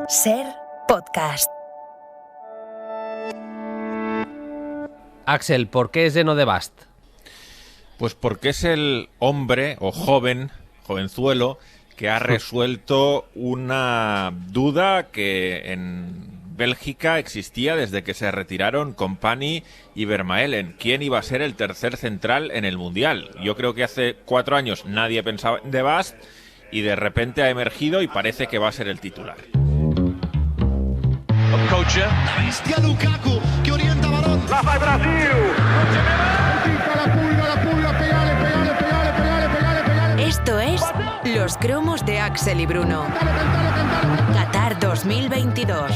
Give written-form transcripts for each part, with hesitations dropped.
Ser podcast. Axel, ¿por qué Zeno de Bast? Pues porque es el hombre o jovenzuelo, que ha resuelto una duda que en Bélgica existía desde que se retiraron Kompany y Vermaelen. ¿Quién iba a ser el tercer central en el Mundial? Yo creo que hace 4 años nadie pensaba en De Bast y de repente ha emergido y parece que va a ser el titular. Coacher. La bestia Lukaku que orienta balón. La fa Brasil. Pegale. Esto es Los Cromos de Axel y Bruno. Qatar 2022.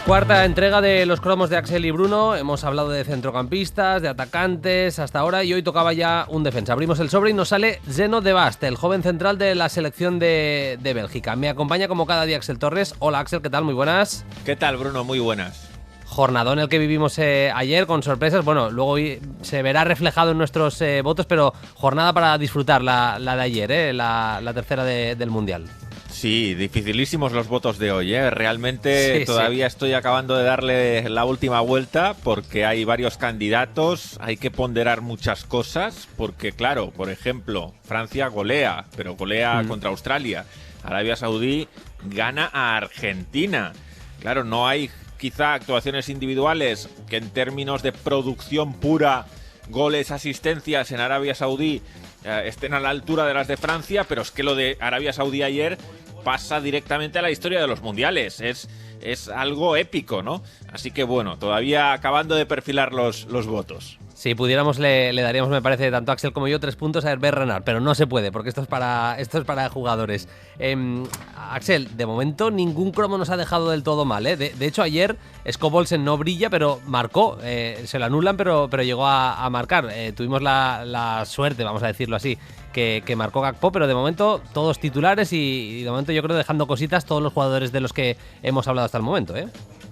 Cuarta entrega de Los Cromos de Axel y Bruno. Hemos hablado de centrocampistas, de atacantes hasta ahora y hoy tocaba ya un defensa. Abrimos el sobre y nos sale Zeno de Bast, el joven central de la selección de Bélgica. Me acompaña como cada día Axel Torres. Hola Axel, ¿qué tal? Muy buenas. ¿Qué tal, Bruno? Muy buenas. Jornadón el que vivimos ayer con sorpresas. Bueno, luego se verá reflejado en nuestros votos, pero jornada para disfrutar la de ayer, la tercera del Mundial. Sí, dificilísimos los votos de hoy, ¿eh? Realmente todavía estoy acabando de darle la última vuelta porque hay varios candidatos, hay que ponderar muchas cosas, porque claro, por ejemplo, Francia golea, pero golea contra Australia. Arabia Saudí gana a Argentina. Claro, no hay quizá actuaciones individuales que en términos de producción pura, goles, asistencias en Arabia Saudí estén a la altura de las de Francia, pero es que lo de Arabia Saudí ayer pasa directamente a la historia de los mundiales. Es algo épico, ¿no? Así que bueno, todavía acabando de perfilar los votos. Si pudiéramos le daríamos, me parece, tanto a Axel como yo 3 puntos a Herbert Renard, pero no se puede porque esto es para jugadores. Axel, de momento ningún cromo nos ha dejado del todo mal, ¿eh? De hecho ayer Skop Olsen no brilla, pero marcó, se lo anulan, pero llegó a marcar. Tuvimos la suerte, vamos a decirlo así, que marcó Gakpo, pero de momento todos titulares y de momento yo creo dejando cositas todos los jugadores de los que hemos hablado hasta el momento, ¿eh?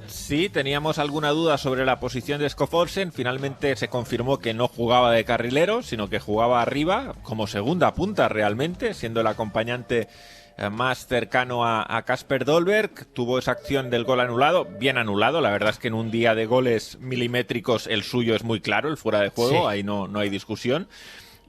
Sí, teníamos alguna duda sobre la posición de Skop Olsen. Finalmente se confirmó que no jugaba de carrilero, sino que jugaba arriba, como segunda punta realmente, siendo el acompañante más cercano a Kasper Dolberg. Tuvo esa acción del gol anulado, bien anulado. La verdad es que en un día de goles milimétricos el suyo es muy claro, el fuera de juego, sí. Ahí no hay discusión.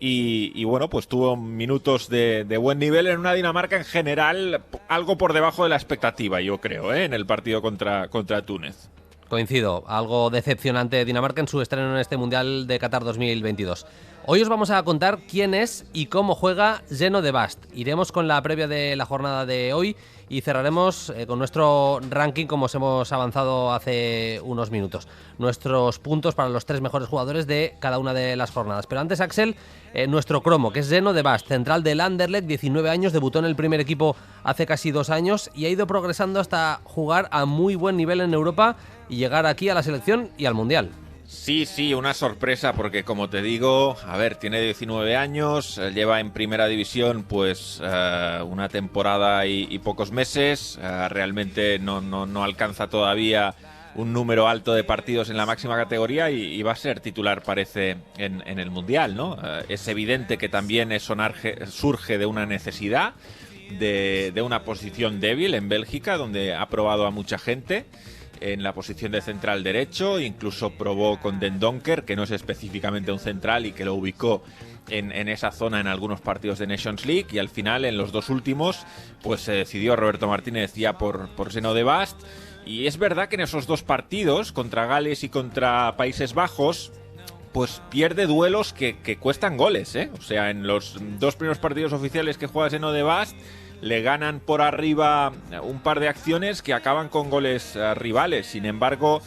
Y bueno, pues tuvo minutos de buen nivel en una Dinamarca en general algo por debajo de la expectativa, yo creo, en el partido contra Túnez. Coincido, algo decepcionante Dinamarca en su estreno en este Mundial de Qatar 2022. Hoy os vamos a contar quién es y cómo juega Zeno de Bast. Iremos con la previa de la jornada de hoy y cerraremos con nuestro ranking como os hemos avanzado hace unos minutos. Nuestros puntos para los 3 mejores jugadores de cada una de las jornadas. Pero antes, Axel, nuestro cromo, que es Zeno de Bast, central del Anderlecht, 19 años, debutó en el primer equipo hace casi 2 años y ha ido progresando hasta jugar a muy buen nivel en Europa y llegar aquí a la selección y al Mundial. Sí, una sorpresa porque, como te digo, tiene 19 años, lleva en primera división pues una temporada y pocos meses, realmente no alcanza todavía un número alto de partidos en la máxima categoría y va a ser titular, parece, en el Mundial, ¿no? Es evidente que también surge de una necesidad, de una posición débil en Bélgica, donde ha probado a mucha gente en la posición de central derecho, incluso probó con Den Donker, que no es específicamente un central y que lo ubicó en esa zona en algunos partidos de Nations League, y al final en los 2 últimos pues se decidió Roberto Martínez ya por Zeno de Bast. Y es verdad que en esos 2 partidos, contra Gales y contra Países Bajos, pues pierde duelos que cuestan goles, ¿eh? O sea, en los 2 primeros partidos oficiales que juega Zeno de Bast le ganan por arriba un par de acciones que acaban con goles rivales. Sin embargo,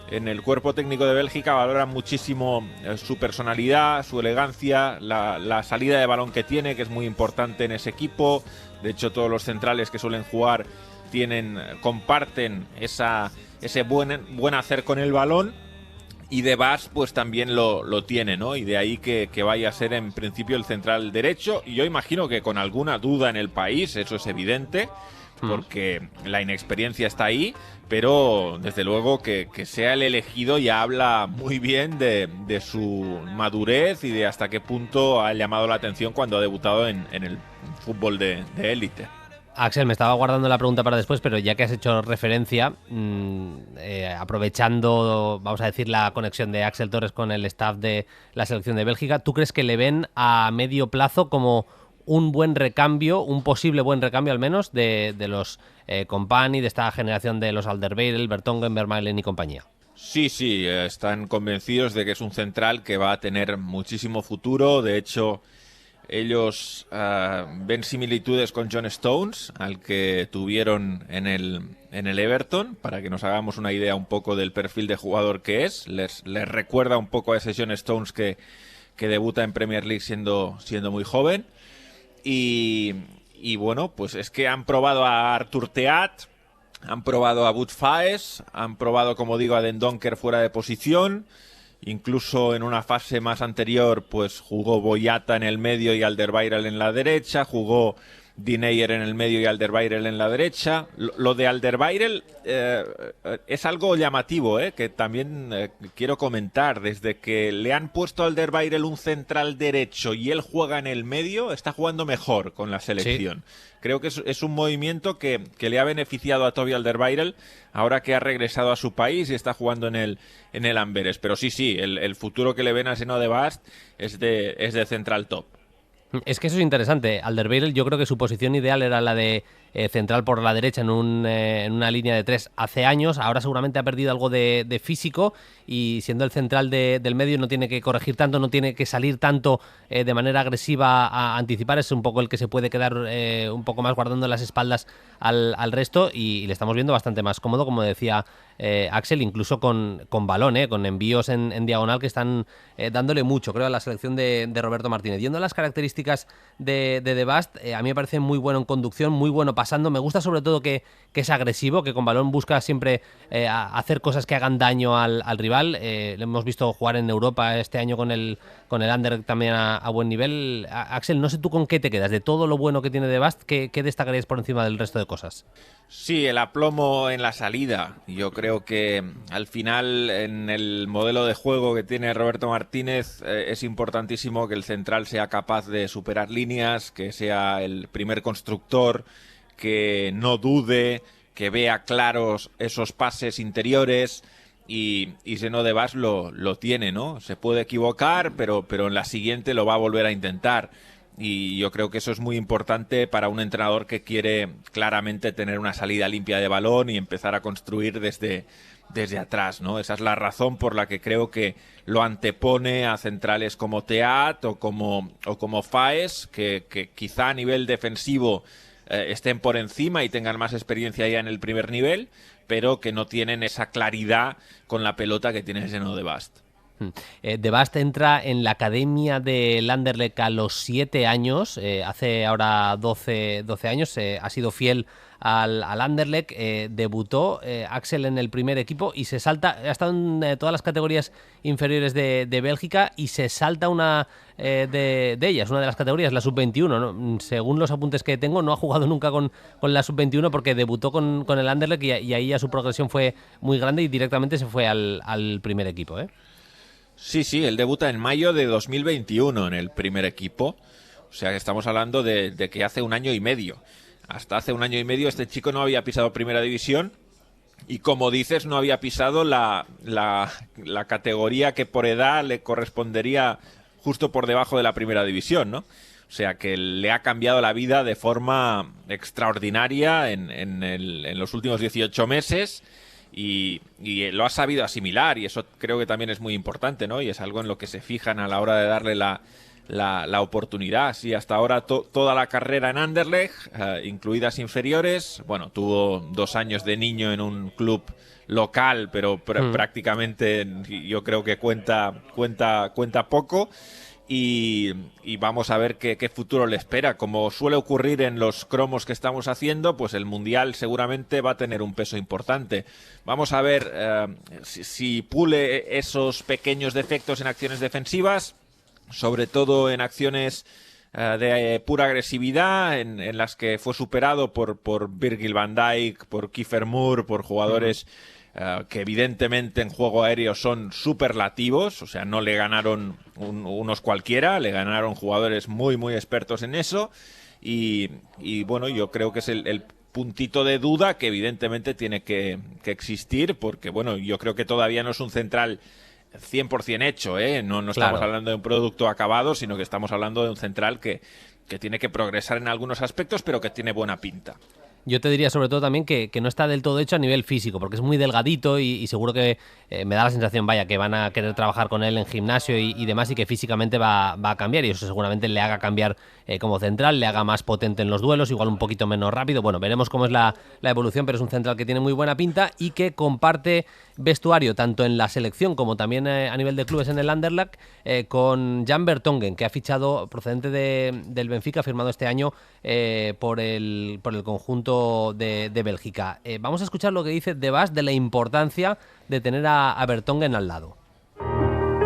en el cuerpo técnico de Bélgica valoran muchísimo su personalidad, su elegancia, la salida de balón que tiene, que es muy importante en ese equipo. De hecho, todos los centrales que suelen jugar comparten ese buen hacer con el balón. Y De Bast pues también lo tiene, ¿no? Y de ahí que vaya a ser en principio el central derecho. Y yo imagino que con alguna duda en el país, eso es evidente, porque la inexperiencia está ahí, pero desde luego que sea el elegido ya habla muy bien de su madurez y de hasta qué punto ha llamado la atención cuando ha debutado en el fútbol de élite. Axel, me estaba guardando la pregunta para después, pero ya que has hecho referencia, aprovechando, vamos a decir, la conexión de Axel Torres con el staff de la selección de Bélgica, ¿tú crees que le ven a medio plazo como un buen recambio, un posible buen recambio al menos, de los Kompany, de esta generación de los Alderweireld, Vertonghen, Vermaelen y compañía? Sí, están convencidos de que es un central que va a tener muchísimo futuro. De hecho, ellos ven similitudes con John Stones, al que tuvieron en el Everton, para que nos hagamos una idea un poco del perfil de jugador que es. Les recuerda un poco a ese John Stones que debuta en Premier League siendo muy joven. Y bueno, pues es que han probado a Artur Theat, han probado a Wout Faes, han probado, como digo, a Den Donker fuera de posición. Incluso en una fase más anterior, pues jugó Boyata en el medio y Alderweireld en la derecha, jugó Denayer en el medio y Alderweireld en la derecha. Lo de Alderweireld es algo llamativo, que también quiero comentar. Desde que le han puesto a Alderweireld un central derecho y él juega en el medio, está jugando mejor con la selección. Sí. Creo que es un movimiento que le ha beneficiado a Toby Alderweireld ahora que ha regresado a su país y está jugando en el Amberes. Pero sí, el futuro que le ven a Zeno de Bast es de central top. Es que eso es interesante. Alderweireld, yo creo que su posición ideal era la de central por la derecha en una línea de 3 hace años. Ahora seguramente ha perdido algo de físico y siendo el central del medio no tiene que corregir tanto, no tiene que salir tanto de manera agresiva a anticipar. Es un poco el que se puede quedar un poco más guardando las espaldas al resto y le estamos viendo bastante más cómodo, como decía Axel, incluso con balón, con envíos en diagonal que están dándole mucho, creo, a la selección de Roberto Martínez. Yendo a las características de Bast, a mí me parece muy bueno en conducción, muy bueno pasando. Me gusta sobre todo que es agresivo, que con balón busca siempre hacer cosas que hagan daño al rival. Lo hemos visto jugar en Europa este año con el Anderlecht también a buen nivel. Axel, no sé tú con qué te quedas. De todo lo bueno que tiene de Bast, ¿qué destacarías por encima del resto de cosas? Sí, el aplomo en la salida. Yo creo que al final en el modelo de juego que tiene Roberto Martínez es importantísimo que el central sea capaz de superar líneas, que sea el primer constructor, que no dude, que vea claros esos pases interiores y Zeno de Bast lo tiene, ¿no? Se puede equivocar, pero en la siguiente lo va a volver a intentar. Y yo creo que eso es muy importante para un entrenador que quiere claramente tener una salida limpia de balón y empezar a construir desde atrás, ¿no? Esa es la razón por la que creo que lo antepone a centrales como Theat o como Faes, que quizá a nivel defensivo estén por encima y tengan más experiencia ya en el primer nivel, pero que no tienen esa claridad con la pelota que tiene Zeno de Bast. De Bast entra en la academia del Anderlecht a los 7 años, hace ahora 12 años, ha sido fiel al Anderlecht, debutó Axel en el primer equipo y se salta, ha estado en todas las categorías inferiores de Bélgica y se salta una de ellas, una de las categorías, la sub-21, ¿no? Según los apuntes que tengo, no ha jugado nunca con la sub-21 porque debutó con el Anderlecht y ahí ya su progresión fue muy grande y directamente se fue al primer equipo, Sí, él debuta en mayo de 2021 en el primer equipo. O sea que estamos hablando de que hace un año y medio. Hasta hace un año y medio este chico no había pisado primera división y, como dices, no había pisado la categoría que por edad le correspondería justo por debajo de la primera división, ¿no? O sea que le ha cambiado la vida de forma extraordinaria en los últimos 18 meses. Y lo ha sabido asimilar y eso creo que también es muy importante, ¿no? Y es algo en lo que se fijan a la hora de darle la oportunidad. Sí, hasta ahora toda la carrera en Anderlecht, incluidas inferiores. Bueno, tuvo 2 años de niño en un club local, pero prácticamente yo creo que cuenta poco. Y vamos a ver qué futuro le espera. Como suele ocurrir en los cromos que estamos haciendo, pues el Mundial seguramente va a tener un peso importante. Vamos a ver si pule esos pequeños defectos en acciones defensivas, sobre todo en acciones de pura agresividad, en las que fue superado por Virgil van Dijk, por Kiefer Moore, por jugadores que evidentemente en juego aéreo son superlativos, o sea, no le ganaron unos cualquiera, le ganaron jugadores muy, muy expertos en eso. y bueno, yo creo que es el puntito de duda que evidentemente tiene que existir, porque bueno, yo creo que todavía no es un central 100% hecho, ¿eh? No estamos hablando de un producto acabado, sino que estamos hablando de un central que tiene que progresar en algunos aspectos, pero que tiene buena pinta. Yo te diría sobre todo también que no está del todo hecho a nivel físico, porque es muy delgadito y seguro que me da la sensación, vaya, que van a querer trabajar con él en gimnasio y demás, y que físicamente va a cambiar, y eso seguramente le haga cambiar como central, le haga más potente en los duelos, igual un poquito menos rápido. Bueno, veremos cómo es la evolución, pero es un central que tiene muy buena pinta y que comparte vestuario tanto en la selección como también a nivel de clubes en el Anderlecht con Jan Vertonghen, que ha fichado procedente del Benfica, firmado este año por el conjunto de Bélgica. Vamos a escuchar lo que dice De Bast de la importancia de tener a Vertonghen al lado.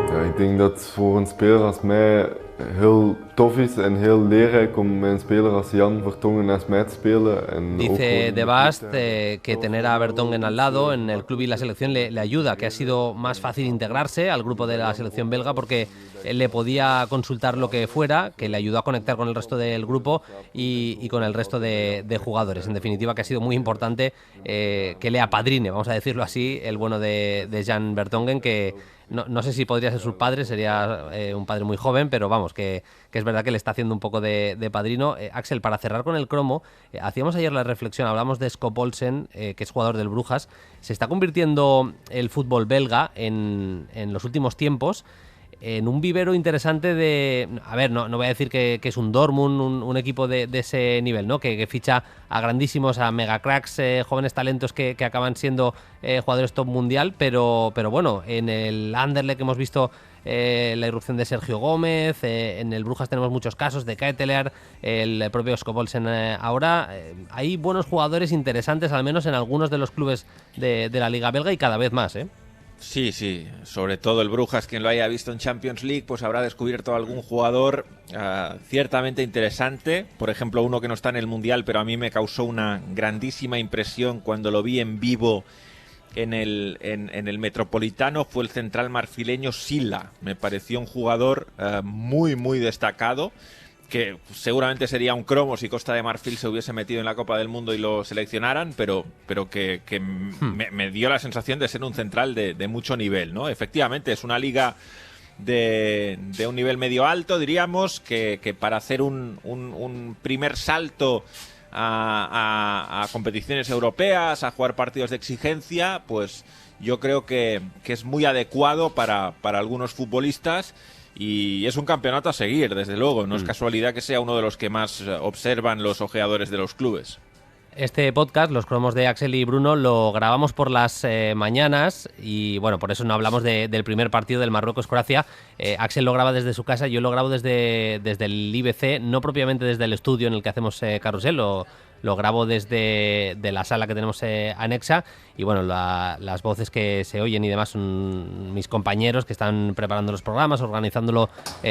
Ja, ik denk dat het voor een speler als mij heel tof is en heel leerrijk om met een speler als Jan Vertonghen naast mij te spelen. En dice De Bast que tener a Vertonghen al lado en el club y la selección le ayuda, que ha sido más fácil integrarse al grupo de la selección belga porque él le podía consultar lo que fuera, que le ayudó a conectar con el resto del grupo y con el resto de jugadores. En definitiva, que ha sido muy importante que le apadrine, vamos a decirlo así, el bueno de Jan Vertonghen, que no sé si podría ser su padre, sería un padre muy joven, pero vamos, que es verdad que le está haciendo un poco de padrino. Axel, para cerrar con el cromo, hacíamos ayer la reflexión, hablamos de Skop Olsen, que es jugador del Brujas. Se está convirtiendo el fútbol belga en los últimos tiempos en un vivero interesante de... A ver, no voy a decir que es un Dortmund, un equipo de ese nivel, ¿no? Que ficha a grandísimos, a megacracks, jóvenes talentos que acaban siendo jugadores top mundial, pero bueno, en el Anderlecht hemos visto la irrupción de Sergio Gómez, en el Brujas tenemos muchos casos de Ketelaere, el propio Skop Olsen ahora. Hay buenos jugadores interesantes, al menos en algunos de los clubes de la Liga Belga, y cada vez más, ¿eh? Sí, sobre todo el Brujas, quien lo haya visto en Champions League, pues habrá descubierto algún jugador ciertamente interesante. Por ejemplo, uno que no está en el Mundial, pero a mí me causó una grandísima impresión cuando lo vi en vivo en el Metropolitano, fue el central marfileño Sila. Me pareció un jugador muy, muy destacado, que seguramente sería un cromo si Costa de Marfil se hubiese metido en la Copa del Mundo y lo seleccionaran, pero que me dio la sensación de ser un central de mucho nivel, ¿no? Efectivamente, es una liga de un nivel medio alto, diríamos, que para hacer un primer salto a competiciones europeas, a jugar partidos de exigencia, pues yo creo que es muy adecuado para algunos futbolistas. Y es un campeonato a seguir, desde luego. No es casualidad que sea uno de los que más observan los ojeadores de los clubes. Este podcast, los cromos de Axel y Bruno, lo grabamos por las mañanas y bueno, por eso no hablamos del primer partido del Marruecos-Croacia. Axel lo graba desde su casa, yo lo grabo desde el IBC, no propiamente desde el estudio en el que hacemos Carrusel, lo grabo desde la sala que tenemos anexa, y bueno, las voces que se oyen y demás son mis compañeros que están preparando los programas, organizándolo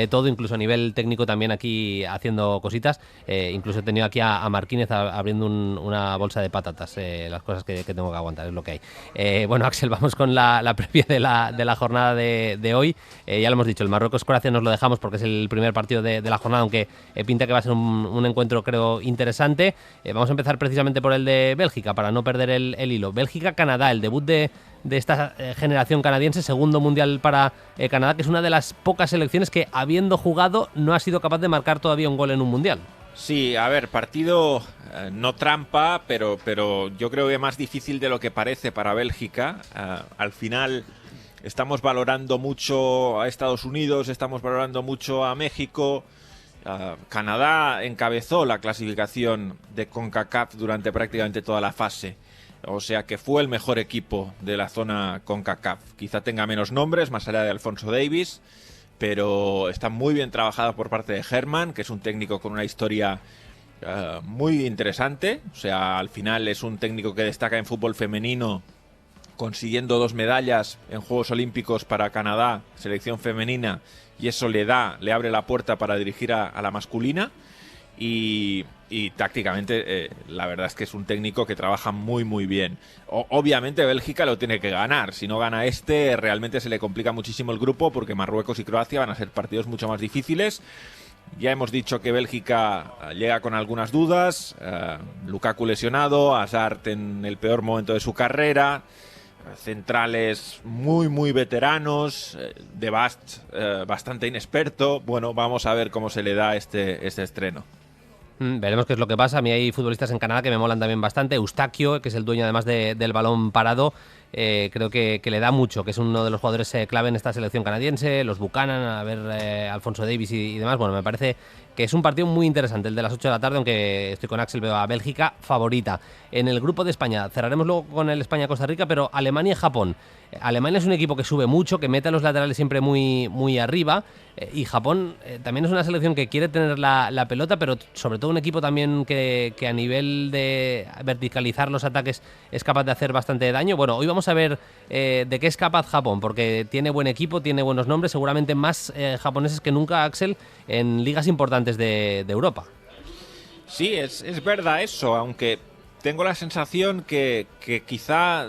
todo, incluso a nivel técnico también aquí haciendo cositas. Incluso he tenido aquí a Marquínez abriendo una bolsa de patatas, las cosas que tengo que aguantar, es lo que hay. Bueno, Axel, vamos con la previa de la jornada de hoy. Ya lo hemos dicho, el Marruecos-Croacia nos lo dejamos porque es el primer partido de la jornada, aunque pinta que va a ser un encuentro, creo, interesante. Vamos a empezar precisamente por el de Bélgica, para no perder el hilo. Bélgica-Canadá, el debut de esta generación canadiense, segundo mundial para Canadá, que es una de las pocas selecciones que, habiendo jugado, no ha sido capaz de marcar todavía un gol en un mundial. Sí, a ver, partido no trampa, pero yo creo que más difícil de lo que parece para Bélgica. Al final estamos valorando mucho a Estados Unidos, estamos valorando mucho a México. Canadá encabezó la clasificación de CONCACAF durante prácticamente toda la fase, o sea que fue el mejor equipo de la zona CONCACAF. Quizá tenga menos nombres, más allá de Alphonso Davies, pero está muy bien trabajada por parte de Herman, que es un técnico con una historia muy interesante. O sea, al final es un técnico que destaca en fútbol femenino, consiguiendo 2 medallas en Juegos Olímpicos para Canadá, selección femenina, y eso le abre la puerta para dirigir a la masculina. Y tácticamente la verdad es que es un técnico que trabaja muy muy bien. Obviamente Bélgica lo tiene que ganar, si no gana realmente se le complica muchísimo el grupo, porque Marruecos y Croacia van a ser partidos mucho más difíciles. Ya hemos dicho que Bélgica llega con algunas dudas. Lukaku lesionado, Hazard en el peor momento de su carrera, centrales muy veteranos, De Bast bastante inexperto. Bueno, vamos a ver cómo se le da este estreno. Veremos qué es lo que pasa. A mí hay futbolistas en Canadá que me molan también bastante. Eustaquio, que es el dueño además del balón parado, creo que le da mucho, que es uno de los jugadores clave en esta selección canadiense. Los Buchanan, a ver, Alfonso Davies y demás. Bueno, me parece que es un partido muy interesante el de las 8 de la tarde, aunque estoy con Axel, veo a Bélgica favorita. En el grupo de España, cerraremos luego con el España-Costa Rica, pero Alemania y Japón. Alemania es un equipo que sube mucho, que mete a los laterales siempre muy arriba, y Japón también es una selección que quiere tener la pelota, pero sobre todo un equipo también que a nivel de verticalizar los ataques es capaz de hacer bastante daño. Bueno, hoy vamos a ver de qué es capaz Japón, porque tiene buen equipo, tiene buenos nombres, seguramente más japoneses que nunca, Axel, en ligas importantes de Europa. Sí, es verdad eso, aunque tengo la sensación que quizá,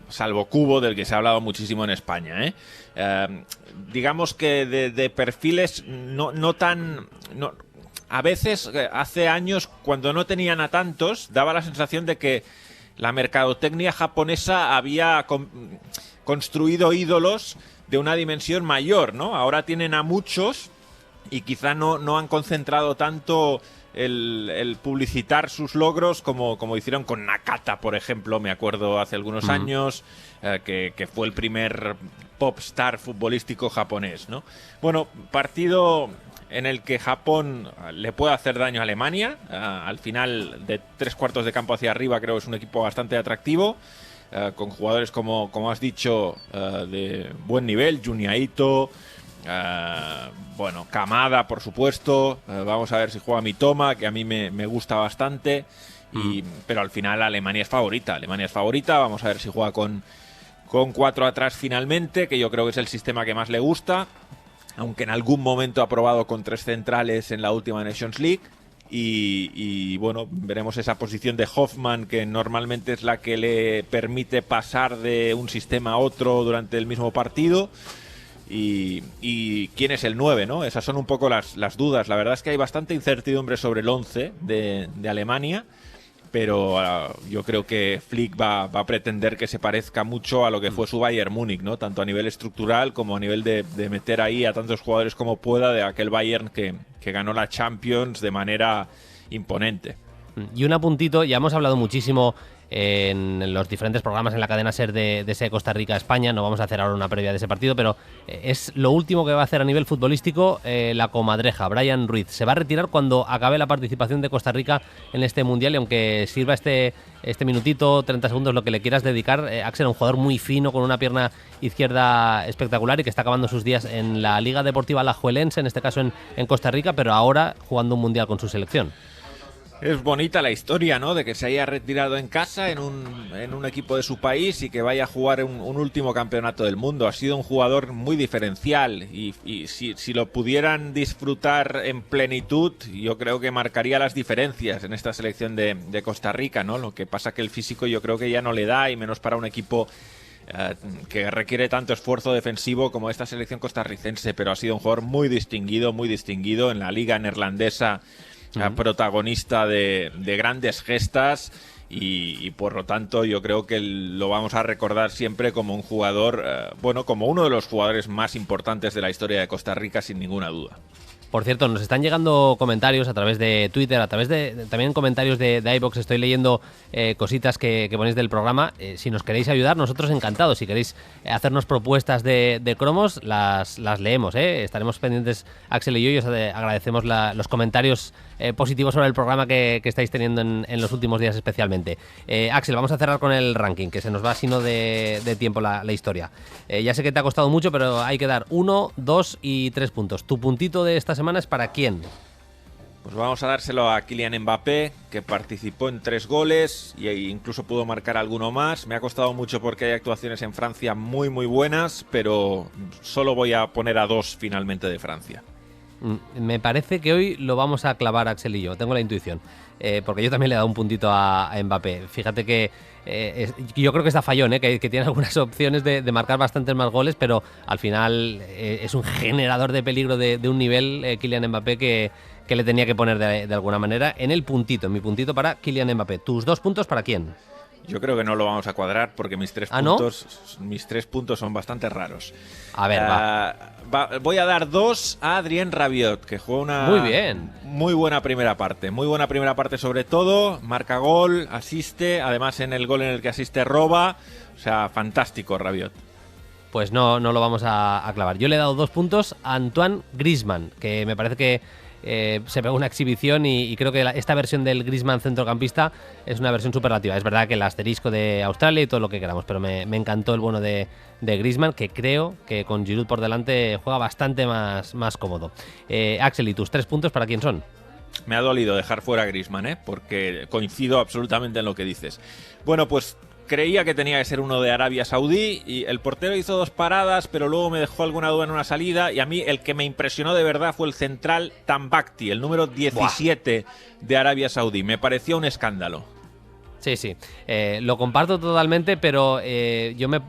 salvo Kubo, del que se ha hablado muchísimo en España, digamos que de perfiles no tan... No, a veces, hace años, cuando no tenían a tantos, daba la sensación de que la mercadotecnia japonesa había construido ídolos de una dimensión mayor, ¿no? Ahora tienen a muchos y quizá no han concentrado tanto el publicitar sus logros como hicieron con Nakata, por ejemplo, me acuerdo hace algunos años, que fue el primer pop star futbolístico japonés, ¿no? Bueno, partido en el que Japón le puede hacer daño a Alemania. Al final, de 3/4 de campo hacia arriba, creo que es un equipo bastante atractivo, con jugadores como has dicho, de buen nivel, Junya Ito, bueno, Kamada, por supuesto. Vamos a ver si juega Mitoma, que a mí me gusta bastante. Pero al final Alemania es favorita. Vamos a ver si juega con 4 atrás finalmente, que yo creo que es el sistema que más le gusta, aunque en algún momento ha probado con 3 centrales en la última Nations League. Y bueno, veremos esa posición de Hoffman, que normalmente es la que le permite pasar de un sistema a otro durante el mismo partido. Y quién es el 9, ¿no? Esas son un poco las dudas. La verdad es que hay bastante incertidumbre sobre el 11 de Alemania, pero yo creo que Flick va a pretender que se parezca mucho a lo que fue su Bayern Múnich, ¿no? Tanto a nivel estructural como a nivel de meter ahí a tantos jugadores como pueda, de aquel Bayern que ganó la Champions de manera imponente. Y un apuntito, ya hemos hablado muchísimo en los diferentes programas en la cadena SER de ese Costa Rica-España. No vamos a hacer ahora una previa de ese partido, pero es lo último que va a hacer a nivel futbolístico la comadreja. Brian Ruiz se va a retirar cuando acabe la participación de Costa Rica en este Mundial, y aunque sirva este minutito, 30 segundos, lo que le quieras dedicar, Axel, un jugador muy fino, con una pierna izquierda espectacular y que está acabando sus días en la Liga Deportiva Alajuelense, en este caso en Costa Rica, pero ahora jugando un Mundial con su selección. Es bonita la historia, ¿no? De que se haya retirado en casa, en un equipo de su país, y que vaya a jugar un último campeonato del mundo. Ha sido un jugador muy diferencial, y si lo pudieran disfrutar en plenitud, yo creo que marcaría las diferencias en esta selección de Costa Rica, ¿no? Lo que pasa que el físico yo creo que ya no le da, y menos para un equipo que requiere tanto esfuerzo defensivo como esta selección costarricense. Pero ha sido un jugador muy distinguido en la liga neerlandesa, protagonista de grandes gestas, y por lo tanto yo creo que lo vamos a recordar siempre como un jugador, como uno de los jugadores más importantes de la historia de Costa Rica, sin ninguna duda. Por cierto, nos están llegando comentarios a través de Twitter, a través de también comentarios de iVoox. Estoy leyendo cositas que ponéis del programa. Si nos queréis ayudar, nosotros encantados. Si queréis hacernos propuestas de cromos, las leemos. Estaremos pendientes, Axel y yo, y os agradecemos los comentarios positivos sobre el programa que estáis teniendo en los últimos días especialmente. Axel, vamos a cerrar con el ranking, que se nos va sino de tiempo la historia. Ya sé que te ha costado mucho, pero hay que dar 1, 2 y 3 puntos. Tu puntito de esta semana es ¿para quién? Pues vamos a dárselo a Kylian Mbappé, que participó en 3 goles e incluso pudo marcar alguno más. Me ha costado mucho porque hay actuaciones en Francia muy buenas, pero solo voy a poner a 2 finalmente de Francia. Me parece que hoy lo vamos a clavar Axel y yo, tengo la intuición. Porque yo también le he dado un puntito a Mbappé. Fíjate que yo creo que está fallón, que tiene algunas opciones de marcar bastantes más goles, pero al final es un generador de peligro de un nivel, Kylian Mbappé, que le tenía que poner de alguna manera en el puntito, en mi puntito para Kylian Mbappé. ¿Tus 2 puntos para quién? Yo creo que no lo vamos a cuadrar porque mis tres puntos son bastante raros. A ver, voy a dar 2 a Adrien Rabiot, que jugó una muy buena primera parte. Muy buena primera parte sobre todo. Marca gol, asiste. Además, en el gol en el que asiste roba. O sea, fantástico Rabiot. Pues no lo vamos a clavar. Yo le he dado 2 puntos a Antoine Griezmann, que me parece que se pegó una exhibición y creo que esta versión del Griezmann centrocampista es una versión superlativa. Es verdad que el asterisco de Australia y todo lo que queramos, pero me encantó el bono de Griezmann, que creo que con Giroud por delante juega bastante más cómodo. Axel, ¿y tus 3 puntos para quién son? Me ha dolido dejar fuera a Griezmann, porque coincido absolutamente en lo que dices. Bueno, pues creía que tenía que ser uno de Arabia Saudí y el portero hizo 2 paradas, pero luego me dejó alguna duda en una salida y a mí el que me impresionó de verdad fue el central Tambakti, el número 17 de Arabia Saudí. Me pareció un escándalo. Sí, lo comparto totalmente, pero yo me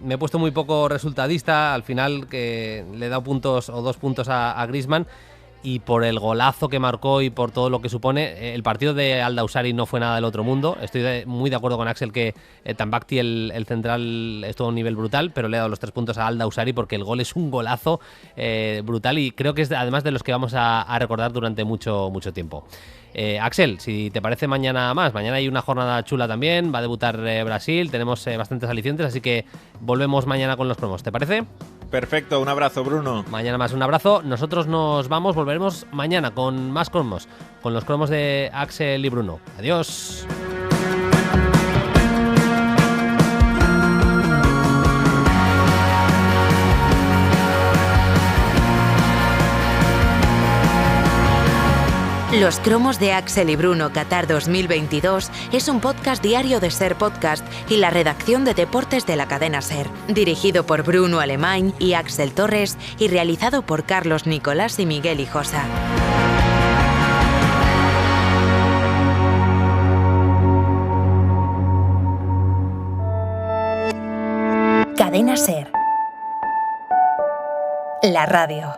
he puesto muy poco resultadista. Al final que le he dado 2 puntos a Griezmann, y por el golazo que marcó y por todo lo que supone. El partido de Aldaussari no fue nada del otro mundo. Estoy muy de acuerdo con Axel que Tambakti, el central, estuvo a un nivel brutal, pero le he dado los 3 puntos a Aldaussari porque el gol es un golazo brutal y creo que es además de los que vamos a recordar durante mucho tiempo. Axel, si te parece, mañana hay una jornada chula también, va a debutar Brasil, tenemos bastantes alicientes, así que volvemos mañana con los cromos, ¿te parece? Perfecto, un abrazo, Bruno. Mañana más, un abrazo. Nosotros volveremos mañana con más cromos, con los cromos de Axel y Bruno. Adiós. Los cromos de Axel y Bruno Qatar 2022 es un podcast diario de SER Podcast y la redacción de deportes de la cadena SER, dirigido por Bruno Alemany y Axel Torres y realizado por Carlos Nicolás y Miguel Hijosa. Cadena SER. La radio.